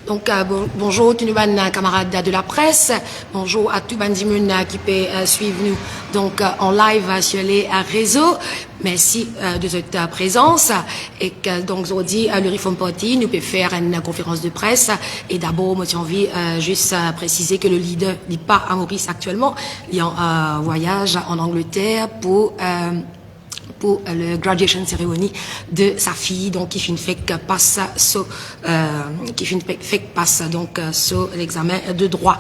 Donc, bonjour tous nos camarades de la presse, bonjour à tous les gens qui peuvent suivre nous donc en live sur les réseaux. Merci de votre présence et que donc aujourd'hui le Reform Party nous peut faire une conférence de presse et d'abord moi j'ai envie juste préciser que le leader n'est pas à Maurice actuellement, il est en voyage en Angleterre pour le graduation ceremony de sa fille, donc qui fait une fake passe sur sur l'examen de droit.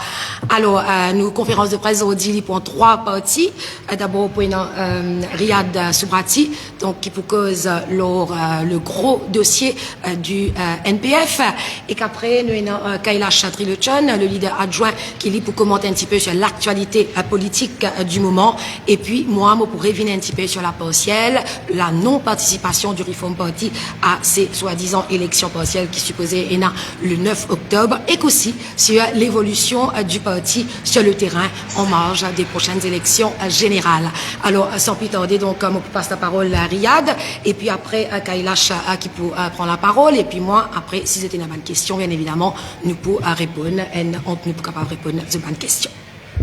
Alors nous conférence de presse aujourd'hui pour trois parties. D'abord pour Riyad Soubrati, donc qui pour cause le gros dossier du NPF, et qu'après nous avons Kailash Trilochon, le leader adjoint, qui lit pour commenter un petit peu sur l'actualité politique du moment, et puis moi pour revenir un petit peu sur la partielle, la non-participation du Reform Party à ces soi-disant élections partielles qui supposaient le 9 octobre, et qu'aussi sur l'évolution du parti sur le terrain en marge des prochaines élections générales. Alors, sans plus tarder, donc, on passe la parole à Riyad, et puis après, Kailash qui prend la parole, et puis moi, après, si c'était une bonne question, bien évidemment, nous pouvons répondre, et nous pouvons capable répondre à cette bonne question.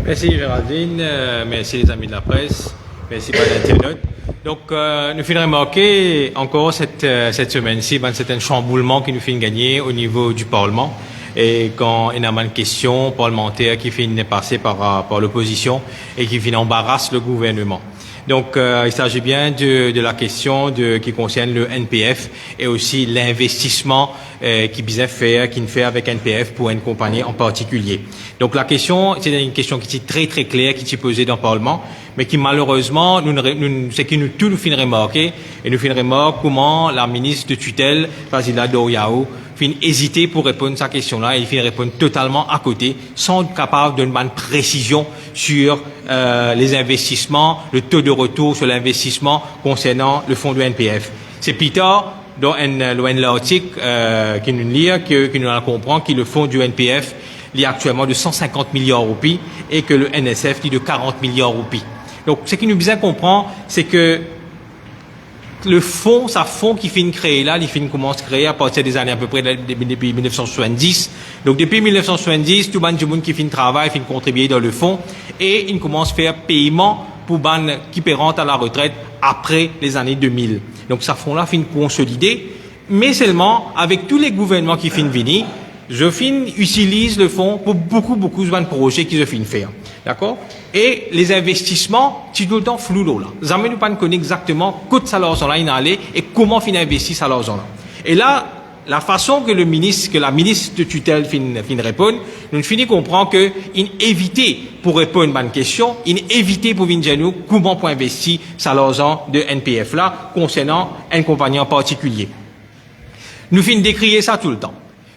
Merci Géraldine, merci les amis de la presse, merci par l'internaute. Donc, nous finissons remarquer encore cette semaine-ci, c'est un chamboulement qui nous fait gagner au niveau du Parlement. Et quand il y a une question parlementaire qui finit passer par l'opposition et qui finit embarrasse le gouvernement. Donc, il s'agit bien de la question qui concerne le NPF et aussi l'investissement qui ne fait avec NPF pour une compagnie en particulier. Donc, la question, c'est une question qui est très très claire, qui est posée dans le Parlement, mais qui malheureusement, c'est que nous tous nous finissons remarquer, et nous finissons remarquer comment la ministre de tutelle, Fazila Doriao, finit hésiter pour répondre à cette question-là, et il finit répondre totalement à côté, sans être capable de donner une précision sur les investissements, le taux de retour sur l'investissement concernant le fonds du NPF. C'est Peter, dans l'article qui nous lit, qui nous comprend que le fonds du NPF il y a actuellement de 150 milliards de roupies et que le NSF dit de 40 milliards de roupies. Donc, ce qui nous bien comprend, c'est que le fonds, ça fonds qui finit créer là, il finit commence à créer à partir des années à peu près depuis 1970. Donc, depuis 1970, tout le monde qui finit travail, finit contribuer dans le fonds et il commence à faire paiement pour ban qui paieront à la retraite après les années 2000. Donc, ça fonds là finit consolider, mais seulement avec tous les gouvernements qui finissent venir, utilise le fonds pour beaucoup de projets qu'ils finissent faire. D'accord? Et les investissements, c'est tout le temps flou là. Jamais nous pas connaître exactement quoi ça l'argent là il allait et comment fin investir ça l'argent là. Et là, la façon que la ministre de tutelle fin répondre, nous finissons comprendre que il éviter pour répondre à une question, il éviter pour venir nous comment pour investir ça l'argent de NPF là concernant une compagnie en particulier. Nous finissons décrier ça tout le temps.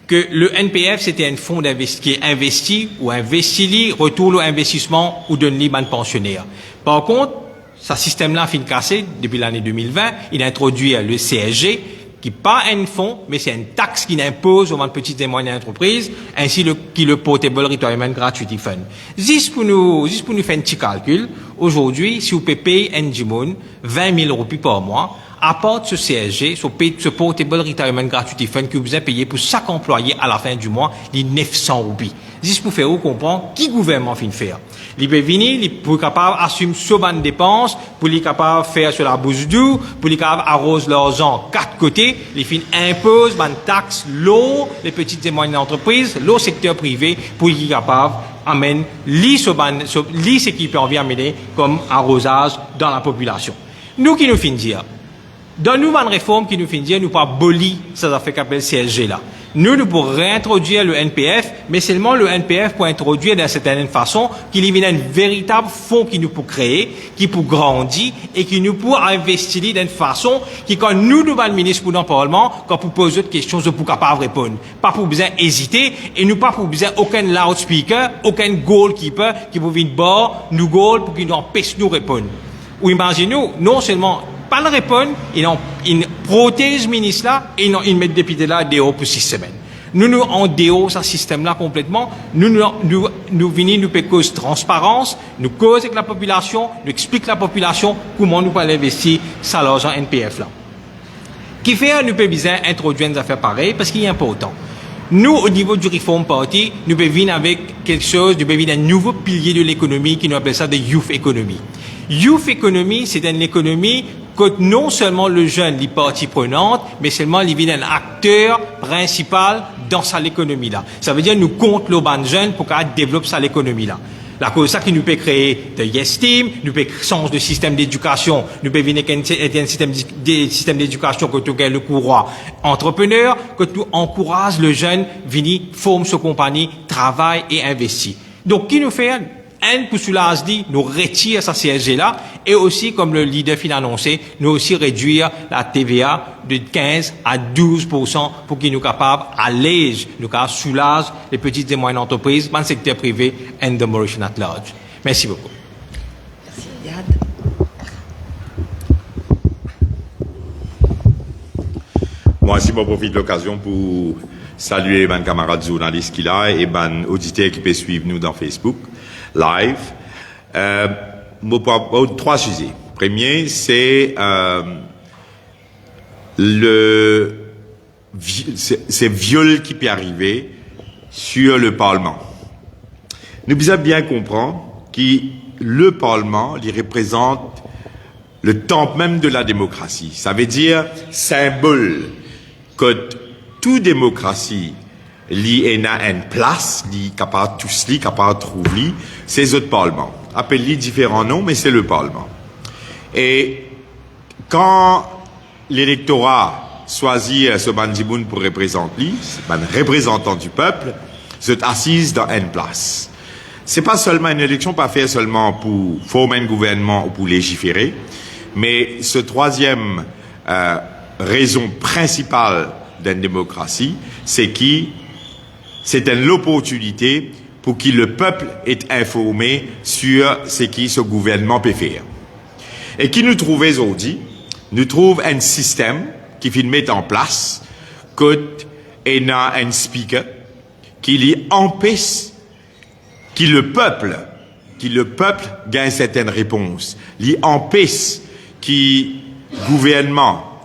Que le NPF, c'était un fonds qui est investi ou investi, retourne l'investissement ou donne libre à un pensionnaire. Par contre, ce système-là a fini cassé depuis l'année 2020. Il a introduit le CSG, qui n'est pas un fonds, mais c'est une taxe qu'il impose aux petites et moyennes entreprises, ainsi que le Portable Retirement Gratuity Fund. Juste pour nous faire un petit calcul, aujourd'hui, si vous payez un Jimoun 20 000 roupies par mois, apporte ce CSG, ce Portable Retirement Gratuity Fund que vous avez payé pour chaque employé à la fin du mois, les 900 roupies. Juste pour faire comprendre qui gouvernement fin faire. Il peut venir, il peut capable assumer ce ban de dépenses, pour les capable faire sur la bourse d'eau, pour les capable arroser l'argent quatre côtés, les fin impose, ban taxe, l'eau, les petites et moyennes entreprises, l'eau secteur privé, pour les capable amène ce qui peut envie amener comme arrosage dans la population. Nous qui nous fin dire, dans nous, une réforme qui nous fait dire, nous pas abolir ces affaires qu'appelle CSG là. Nous pour réintroduire le NPF, mais seulement le NPF pour introduire d'une certaine façon qu'il y ait un véritable fonds qui nous pour créer, qui pour grandir et qui nous pour investir d'une façon qui quand nous le ministre pour dans le Parlement, quand pour poser d'autres questions, nous pour capable répondre. Pas pour besoin hésiter et nous pas pour besoin aucun loudspeaker, aucun goalkeeper qui pour venir bord, nous goal pour qu'il nous empêche nous répondre. Ou imaginez-nous, non seulement pas le répondre, il protège le ministre là et il met le député là dehors pour 6 semaines. Nous en dehors ce système là complètement, nous venons nous cause transparence, nous cause avec la population, nous explique la population comment nous pouvons investir ça l'argent NPF là. Qui fait nous peut bien introduire des affaires pareilles parce qu'il est important. Nous, au niveau du Reform Party, nous pouvons venir avec quelque chose, nous pouvons venir un nouveau pilier de l'économie qui nous appelle ça des Youth Economy. Youth Economy, c'est une économie que non seulement le jeune est partie prenante, mais seulement il devient un acteur principal dans sa économie là. Ça veut dire nous compte le ban jeune pour qu'elle développe sa économie là. La cause ça qui nous peut créer de Yes Team, nous peut changer de système d'éducation, nous peut venir avec un système d'éducation que tout le courroie entrepreneur, que tout encourage le jeune venir former sa compagnie, travaille et investit. Donc qui nous fait un pour cela se dit, nous retire sa CSG là, et aussi, comme le leader fin annoncé, nous aussi réduire la TVA de 15 à 12% pour qu'il nous capable alléger, nous capable soulage les petites et moyennes entreprises, dans le secteur privé and the Mauritian at large. Merci beaucoup. Merci, Riyad. Moi aussi, je profite de l'occasion pour saluer mes camarades journalistes qui là et mes auditeurs qui peuvent suivre nous dans Facebook Live. Trois sujets. Premier, c'est ces viols qui peut arriver sur le Parlement. Nous devons bien comprendre que le Parlement, il représente le temple même de la démocratie. Ça veut dire symbole que toute démocratie li a une place, li capable tous li capable trouver ces autres parlements. Appelle-les différents noms, mais c'est le Parlement. Et quand l'électorat choisit ce bandimoun pour représenter lui, un représentant du peuple, c'est assise dans une place. C'est pas seulement une élection, pas fait seulement pour former un gouvernement ou pour légiférer, mais ce troisième raison principale d'une démocratie, c'est c'est une opportunité pour que le peuple est informé sur ce que ce gouvernement peut faire. Et qui nous trouve aujourd'hui, nous trouve un système qui fait mettre en place qu'il y a un speaker qui lui empêche que le peuple gagne certaines réponses, lui empêche que le gouvernement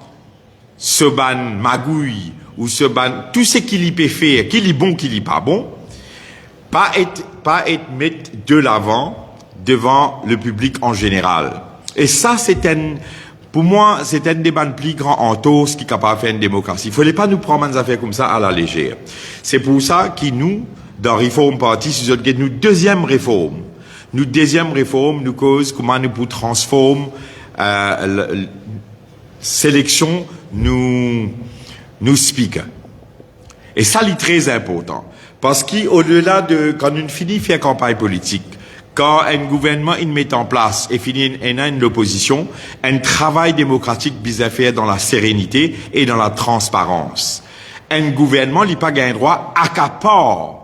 se ban magouille ou se ban tout ce qu'il peut faire, qu'il est bon, qu'il est pas bon, pas être mettre de l'avant devant le public en général. Et ça, pour moi, c'est un des plus grands entos qui est capable de faire une démocratie. Il ne faut pas nous prendre des affaires comme ça à la légère. C'est pour ça que nous, dans Reform Party, nous deuxième réforme, nous cause comment nous pouvons transformer sélection nous speak. Et ça, c'est très important. Parce qu'au-delà de, quand on finit faire campagne politique, quand un gouvernement il met en place et finit une opposition, un travail démocratique bisa faire dans la sérénité et dans la transparence. Un gouvernement il pas gain droit accapare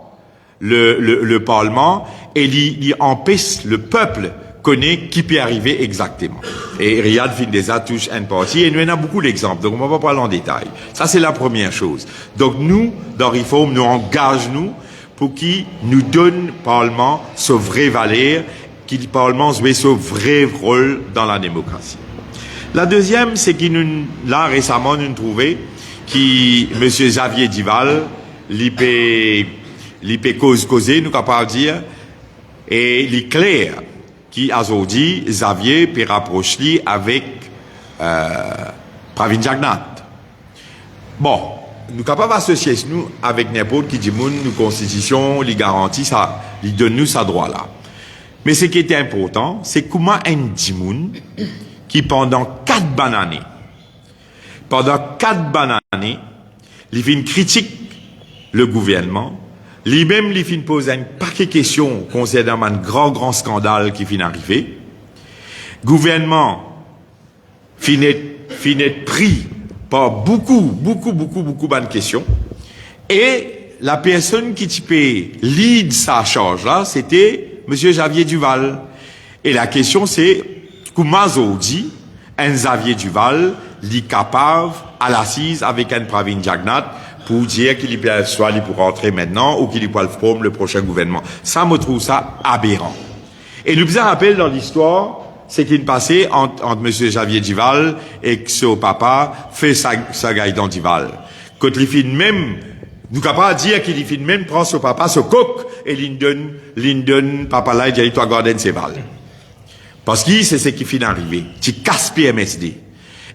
le Parlement et il empêche le peuple connaît qui peut arriver exactement. Et Riyad fin déjà touche une partie et nous en a beaucoup d'exemples, donc on va pas parler en détail. Ça c'est la première chose. Donc nous, dans Reform, nous engageons pour qu'il nous donne Parlement ce vrai valeur, qu'il le Parlement joue ce vrai rôle dans la démocratie. La deuxième, c'est qu'il nous, là récemment, nous trouvé qui Monsieur Xavier Duval, l'IP causer, nous capable dire, et il est clair qui a aujourd'hui Xavier peut rapprocher avec Pravin Jagnat. Bon, nous capables d'associer nous avec n'importe qui dit nous constitution, les garantit ça, les donne nous ça droit là. Mais ce qui était important, c'est comment un dimoun qui pendant 4 années, il fait une critique le gouvernement. Lui-même, il fin pose un paquet de questions concernant un grand scandale qui fin arrivé. Gouvernement fin être pris par beaucoup de questions. Et la personne qui typait lead sa charge là, c'était Monsieur Xavier Duval. Et la question c'est, comment dit un Xavier Duval, li capable à l'assise avec un Pravin Jagnat, pour dire qu'il peut soit pour rentrer maintenant ou qu'il peut former le prochain gouvernement. Ça, me trouve ça aberrant. Et le plus rappel dans l'histoire, c'est qu'il passait entre M. Xavier Duval et son papa fait sa Gaïdan Duval. Quand les filles même Nous capables de dire qu'il fin même prend son papa, son coq, et Linden, papa là, il dit, toi, garden, c'est val. Parce que c'est ce qui finit d'arriver. Tu casses PMSD.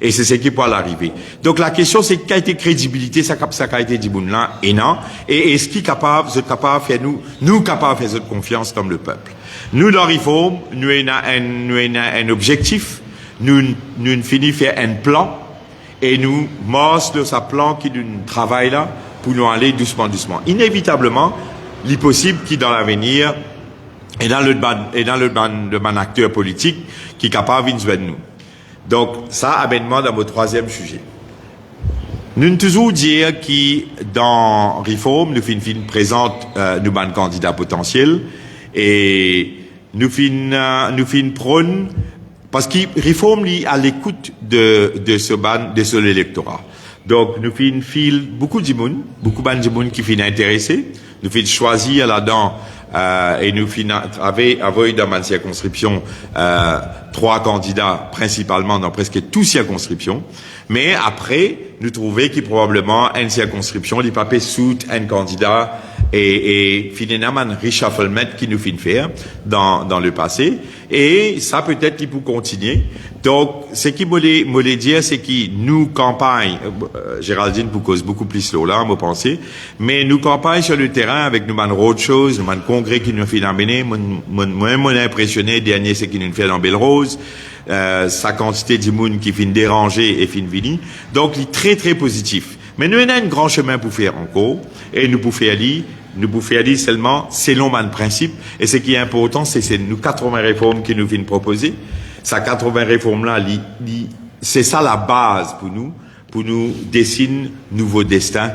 Et c'est ce qui peut l'arriver. Donc la question, c'est quelle a été crédibilité, ça a été dit bon là, et non. Et est-ce qu'il est capable, vous êtes capable de faire nous capables de faire cette confiance comme le peuple. Nous, dans Réforme, nous avons un objectif, nous finissons faire un plan, et nous marchons de ce plan qui nous travaille là, pour nous aller doucement. Inévitablement, il est possible qu'il dans l'avenir, et dans le ban acteur politique, qui est capable de nous. Donc, ça amène-moi dans mon troisième sujet. Nous toujours dire que dans Réforme, nous fin présente nous ban candidats potentiels et nous fin prône parce que Réforme est à l'écoute de ce l'électorat. Donc, nous fin fil beaucoup de monde qui fin intéressé. Nous fin choisir là-dedans et nous avons dans ma circonscription 3 candidats principalement dans presque toutes circonscriptions, mais après nous trouvons qu'il probablement une circonscription il pas sous un candidat et finalement un reshufflement qui nous fin faire dans le passé et ça peut-être qu'il peut continuer. Donc ce qui me dire c'est que nous campagne Géraldine pour cause beaucoup plus là moi penser mais nous campagne sur le terrain avec nous man roadshows nous man congrès qui nous fait amener moi impressionné dernier c'est qui nous fait dans Belle-Rose sa quantité de monde qui fin déranger et fin vini donc il est très très positif mais nous avons un grand chemin pour faire encore et nous pouvons faire seulement selon mon principe et ce qui est important c'est nous 80 réformes qui nous viennent proposer ces 80 réformes là c'est ça la base pour nous dessiner nouveau destin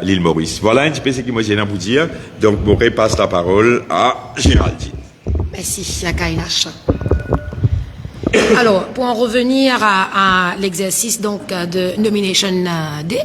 l'île Maurice. Voilà un petit peu ce que moi j'ai à vous dire donc je repasse la parole à Géraldine. Merci Kailash. Alors, pour en revenir à l'exercice donc de Nomination Day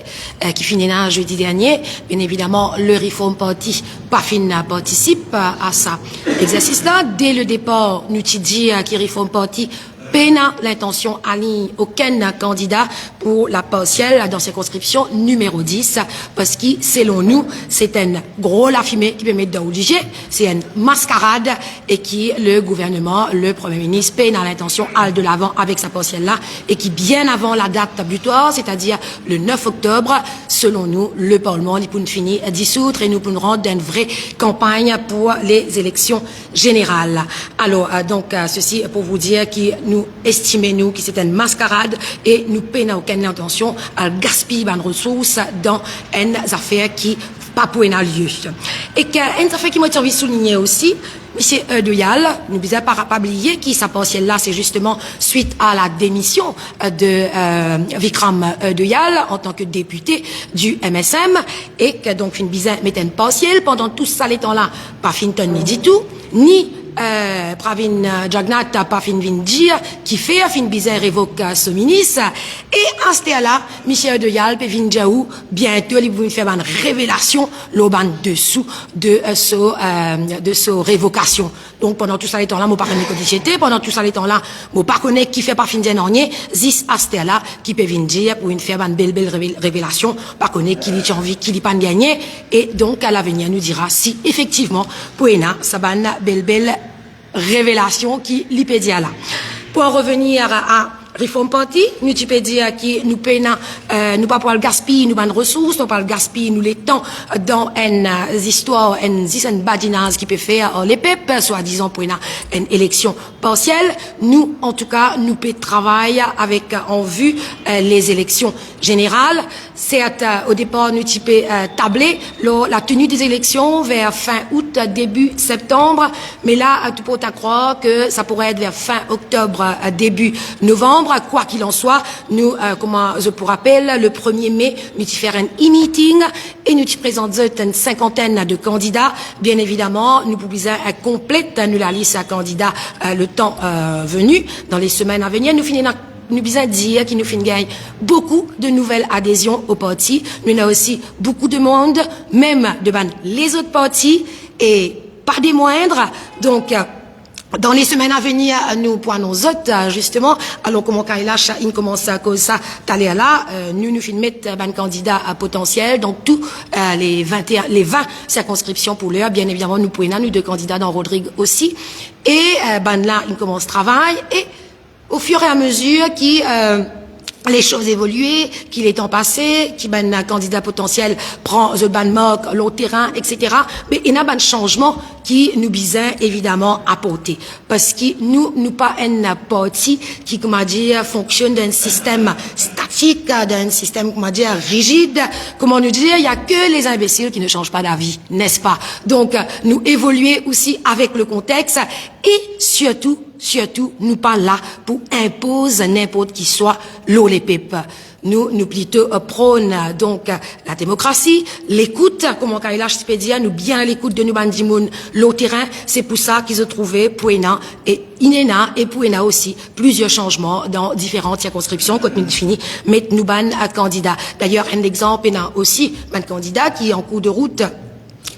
qui finit jeudi dernier, bien évidemment, le Reform Party participe à ça. Exercice-là, dès le départ, nous dit que Reform Party peine l'intention à ligne aucun candidat pour la partielle dans circonscription numéro 10 parce que selon nous c'est un gros la fumée qui peut mettre dans le budget, c'est une mascarade et qui le gouvernement, le premier ministre peine l'intention à de l'avant avec sa partielle là et qui bien avant la date butoir, c'est-à-dire le 9 octobre, selon nous le Parlement il peut finir dissoudre et nous pouvons rendre une vraie campagne pour les élections générales. Alors donc ceci pour vous dire que nous estimons que c'est une mascarade et nous peinons aucune intention à gaspiller des ressources dans une affaire qui pas pour un lieu. Et une affaire qui m'a envie de souligner aussi, M. Eudeyal, nous ne pouvons pas oublier que sa partielle là, c'est justement suite à la démission de Vikram Eudeyal en tant que député du MSM et que donc une bizarre mettait une partielle pendant tout ça les temps là, pas Finton ni du tout, ni Pravin Jagnat pas fin dire qui fait fin bizarre révoque ce ministre et à ce là Michel Eudeyal peut vin jaou bientôt il va faire une révélation l'oban dessous de ce révocation donc pendant tout ça les temps là moi pas connais codicité pendant tout ça les temps là moi pas connais qui fait pas fin dernier zis à ce là qui peut vin dire pour une faire une belle révélation pas connais qui dit envie qui dit pas gagner et donc à l'avenir nous dira si effectivement Poena ça ban belle révélation qui l'ipédia là. Pour en revenir à Reform Party, nous tu peux dire que nous peinons, nous pas pour le gaspiller, nous pas de ressources, nous pas le gaspiller, nous les temps dans une histoire, une badinage qui peut faire les peuples, soi-disant pour une élection partielle. Nous, en tout cas, nous peut travailler avec en vue les élections générales. C'est au départ nous tu peux tabler la tenue des élections vers fin août, début septembre, mais là tu peux croire que ça pourrait être vers fin octobre, début novembre. Quoi qu'il en soit, nous, comment je vous rappelle, le 1er mai, nous faire un e-meeting et nous présentons une cinquantaine de candidats. Bien évidemment, nous pouvons complète nous la liste à candidats le temps venu, dans les semaines à venir. Nous besoin dire qu'il nous fait gagner beaucoup de nouvelles adhésions au parti. Nous avons aussi beaucoup de monde, même de les autres partis, et pas des moindres. Donc, Dans les semaines à venir, nous poignons autres, justement, alors comment Kailash, il commence à cause ça, d'aller là, nous finissons mettre un candidat à potentiel, donc tous les 20 circonscriptions pour l'heure, bien évidemment, nous pouvons, nous deux candidats dans Rodrigue aussi, et là, il commence travail, et au fur et à mesure qui les choses évoluent, qu'il est temps passé, qui un candidat potentiel prend le ban mock, l'autre terrain, etc. Mais il y a un changement qui nous besoin évidemment apporter. Parce que nous pas un parti qui, comment dire, fonctionne d'un système statique, d'un système, comment dire, rigide. Comment nous dire, il y a que les imbéciles qui ne changent pas d'avis, n'est-ce pas? Donc, nous évoluer aussi avec le contexte et surtout, nous pas là pour imposer n'importe qui soit l'eau les pipes. Nous plutôt prône donc la démocratie, l'écoute, comme Kailash peut dire, nous bien l'écoute de nous bandimoun, l'au terrain, c'est pour ça qu'ils ont trouvé Pouena et Inena et Pouena aussi plusieurs changements dans différentes circonscriptions quand nous fini mettre nous ban à candidat. D'ailleurs, un exemple est aussi un candidat qui est en cours de route.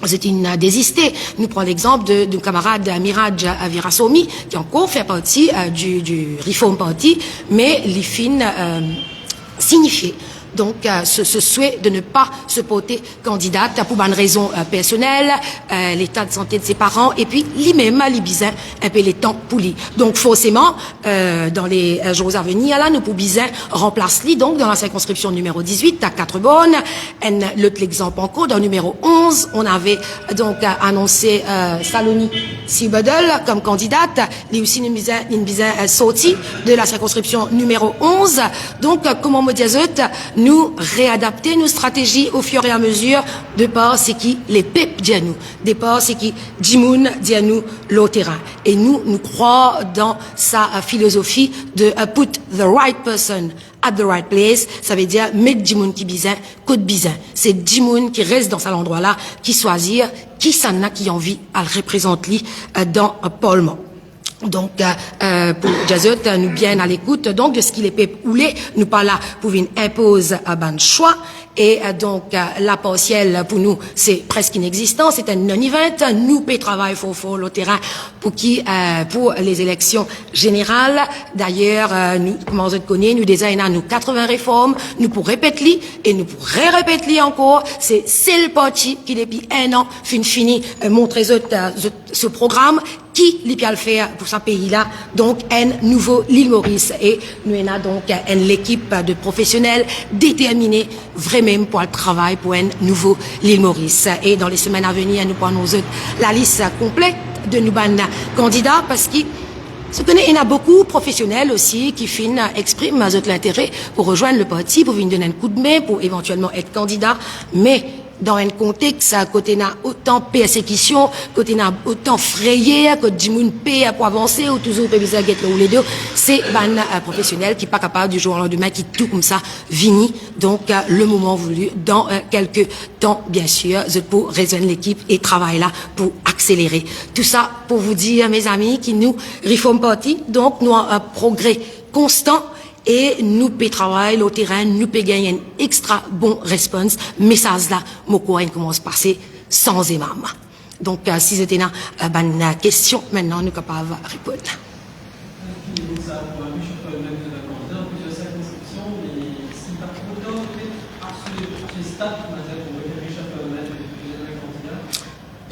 C'est une désistée. Nous prenons l'exemple de camarade Miraj Avirasomi, qui encore fait partie du Reform Party, mais l'IFIN signifié. Donc, ce souhait de ne pas se porter candidate pour une raison personnelle, l'état de santé de ses parents, et puis lui-même, l'Ibizin, un peu les temps pour lui. Donc, forcément, dans les jours à venir, là, nous pouvons remplacer lui, donc, dans la circonscription numéro 18, à 4 bonnes. L'autre exemple encore, dans le numéro 11, on avait, donc, annoncé, Saloni Sibadel comme candidate. Lui aussi, une sorti de la circonscription numéro 11. Donc, comment me dire, nous réadapter nos stratégies au fur et à mesure de par ce qui les pep dit à nous, de par ce qui Jimoun dit à nous le terrain. Et nous croyons dans sa philosophie de put the right person at the right place, ça veut dire mettre Jimoun qui bizin, côte bizin. C'est Jimoun qui reste dans cet endroit-là, qui choisit, qui s'en a qui envie à le représenter dans Parlement. Donc, pour Jazot, nous bien à l'écoute, donc, de ce qu'il est pep oulé, nous pas là pour une impose à ban choix, et donc, la partielle, pour nous, c'est presque inexistant, c'est un non-event, nous, paie travail fort le terrain, pour pour les élections générales. D'ailleurs, nous, comment vous connaissez, nous, déjà, nous 80 réformes, nous pour répéter, et nous pour répéter encore, c'est le parti qui, depuis un an, fini, montrer ce programme, qui l'y le faire pour ce pays-là, donc un nouveau l'île Maurice. Et nous avons donc l'équipe de professionnels déterminés vraiment pour le travail pour un nouveau l'île Maurice. Et dans les semaines à venir, nous prenons la liste complète de nos candidats parce qu'il y en a beaucoup de professionnels aussi qui expriment l'intérêt pour rejoindre le parti, pour venir donner un coup de main, pour éventuellement être candidat, mais dans un contexte, côté n'a autant persécution, côté n'a autant frayé, côté Jimoun paie pour avancer, ou toujours pébiser ou les deux, c'est un professionnel qui n'est pas capable du jour au lendemain, qui tout comme ça, vini. Donc, le moment voulu, dans quelques temps, bien sûr, pour rejoindre l'équipe et travailler là pour accélérer. Tout ça pour vous dire, mes amis, qui nous Reform Party, donc nous avons un progrès constant. Et nous peut travailler au terrain, nous peut gagner un extra bon response. Message là, mon courant commence à passer sans émam. Donc, si c'était une question, maintenant nous sommes capables de répondre.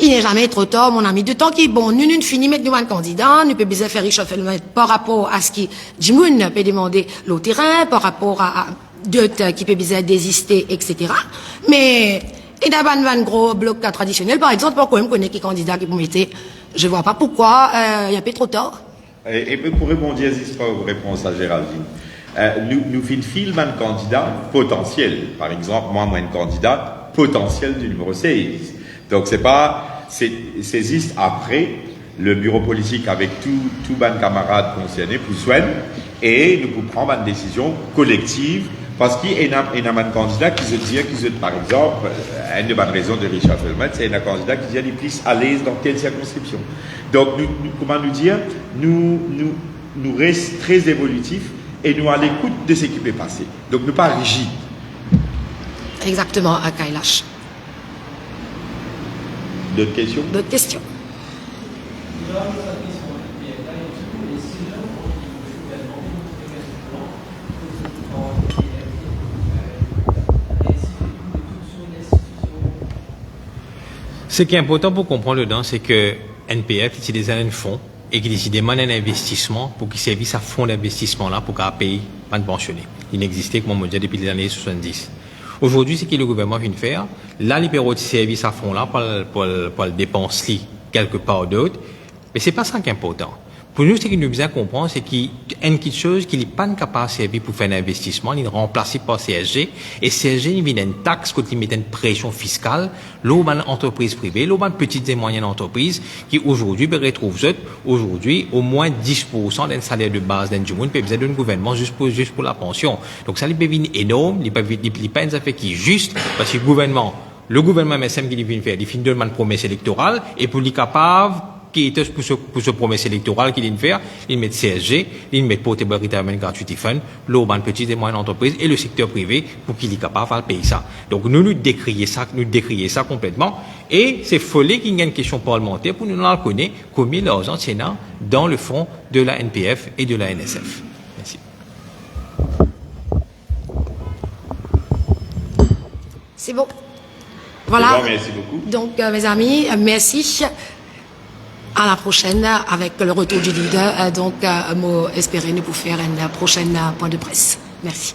Il n'est jamais trop tard, mon ami. De temps qui est bon, nous finissons mettre nous un candidat, nous pouvons faire réchauffer par rapport à ce qui, Jimoun peut demander le terrain, par rapport à d'autres qui peuvent désister, etc. Mais, il y a un gros bloc traditionnel, par exemple, pourquoi on connaît qui candidat qui vous mettez, je vois pas pourquoi, il y a un peu trop tard. Et pour répondre à vos réponses à Géraldine, nous filmons un candidat potentiel. Par exemple, moi, un candidat potentiel du numéro 16. Donc, c'est juste après le bureau politique avec tous les camarades concernés pour soigner et nous pouvons prendre une décision collective parce qu'il y a un candidat qui se dit, par exemple, une des bonnes raisons de Richard Feldman, c'est un candidat qui est plus à l'aise dans telle circonscription. Donc, comment nous dire, nous restons très évolutifs et nous à l'écoute de ce qui peut passer. Donc, nous pas rigides. Exactement, à Kailash. D'autres questions? D'autres questions? Ce qui est important pour comprendre dedans, c'est que NPF utilise un fonds et qu'il décide un investissement pour qu'il servisse à fonds d'investissement là pour qu'il paye pas de pensionner. Il n'existait que mon modèle depuis les années 70. Aujourd'hui, ce que le gouvernement vient de faire, là, il peut service à fonds là pour le dépenser quelque part d'autre, mais c'est pas ça qui est important. Pour nous, ce qu'il nous besoin comprendre, c'est qu'il y a une petite chose qui n'est pas capable de servir pour faire un investissement, il est remplacé par CSG, et CSG, il vient une taxe, quand il met une pression fiscale, l'eau, entreprise privée, l'eau, petites et moyennes entreprises, qui aujourd'hui, retrouvent, aujourd'hui, au moins 10% d'un salaire de base d'un du monde, peut besoin d'un gouvernement juste pour la pension. Donc, ça, il peut venir énorme, il peut pas une affaire qui est juste, parce que le gouvernement MSM qui vient faire, il finit de demander promesse électorale, et pour lui capable, qui était pour ce promesse électorale qu'il vient faire, il met CSG, il met Portable Retirement Gratuity Fund, l'urban petite et moyenne entreprise et le secteur privé pour qu'il est capable de payer ça. Donc nous décrions ça complètement et c'est folie qu'il y ait une question parlementaire pour nous connaître combien l'argent c'est dans le fonds de la NPF et de la NSF. Merci. C'est bon. Voilà. Bon, merci beaucoup. Donc mes amis, merci. À la prochaine avec le retour du leader. Donc, moi, espérer nous pour faire un prochain point de presse. Merci.